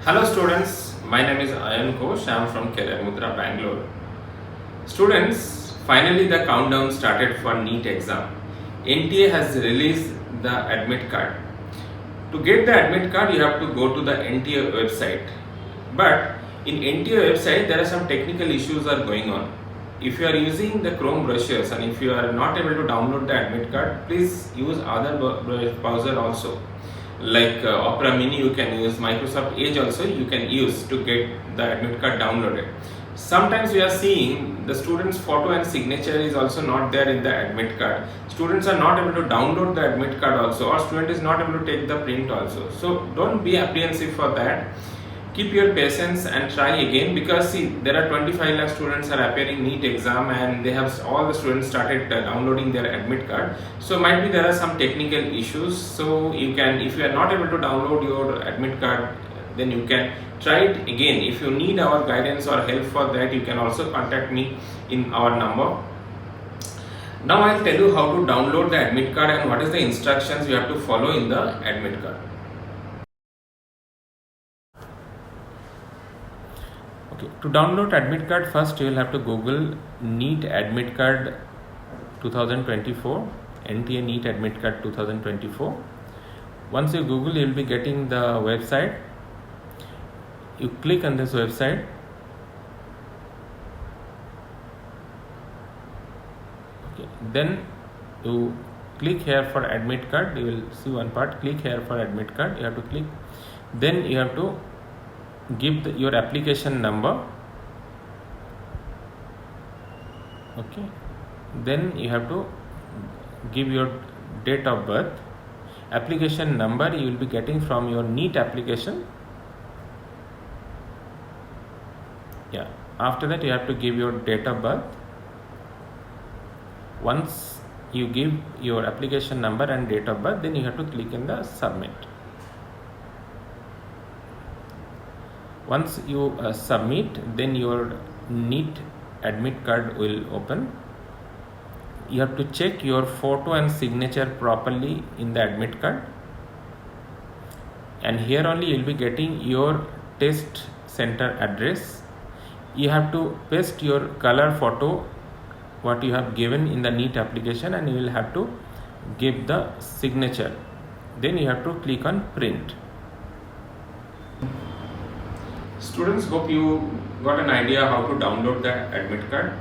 Hello students, my name is Ayan Ghosh. I am from Career Mudra, Bangalore. Students, finally the countdown started for NEET exam. NTA has released the admit card. To get the admit card, you have to go to the NTA website. But in NTA website, there are some technical issues are going on. If you are using the Chrome browsers and if you are not able to download the admit card, please use other browser also. Like Opera Mini you can use, Microsoft Edge also you can use to get the admit card downloaded. Sometimes we are seeing the student's photo and signature is also not there in the admit card. Students are not able to download the admit card also, or student is not able to take the print also. So don't be apprehensive for that. Keep your patience and try again, because see, there are 25 lakh students are appearing NEET exam and they have all the students started downloading their admit card. So might be there are some technical issues. So you can, if you are not able to download your admit card, then you can try it again. If you need our guidance or help for that, you can also contact me in our number. Now I'll tell you how to download the admit card and what is the instructions you have to follow in the admit card. Okay, to download admit card, first you will have to Google NEET admit card 2024, NTA NEET admit card 2024. Once you Google, you will be getting the website. You click on this website. Okay, then you click here for admit card. You will see one part. Click here for admit card. You have to click. Then you have to give your application number. Okay, then you have to give your date of birth. Application number you will be getting from your NEET application. Yeah, after that you have to give your date of birth. Once you give your application number and date of birth, then you have to click in the submit. Once you submit, then your NEET admit card will open. You have to check your photo and signature properly in the admit card, and here only you will be getting your test center address. You have to paste your color photo what you have given in the NEET application, and you will have to give the signature. Then you have to click on print. Students, hope you got an idea how to download the admit card.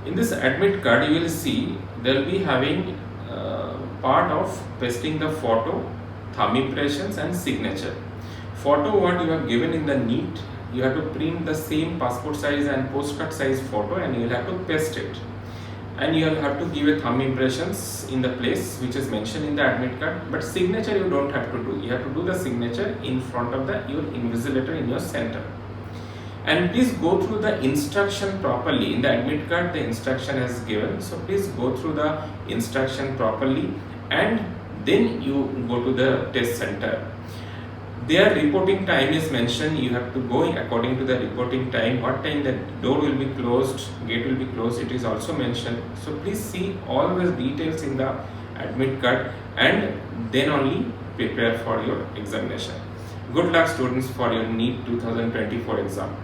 In this admit card, you will see they will be having part of pasting the photo, thumb impressions and signature. Photo what you have given in the NEET, you have to print the same passport size and postcard size photo and you will have to paste it. And you will have to give a thumb impressions in the place which is mentioned in the admit card, but signature you don't have to do. You have to do the signature in front of your invigilator in your center. And please go through the instruction properly. In the admit card, the instruction is given, so please go through the instruction properly and then you go to the test center. Their reporting time is mentioned. You have to go according to the reporting time. What time the door will be closed, gate will be closed, it is also mentioned. So please see all the details in the admit card and then only prepare for your examination. Good luck students for your NEET 2024 exam.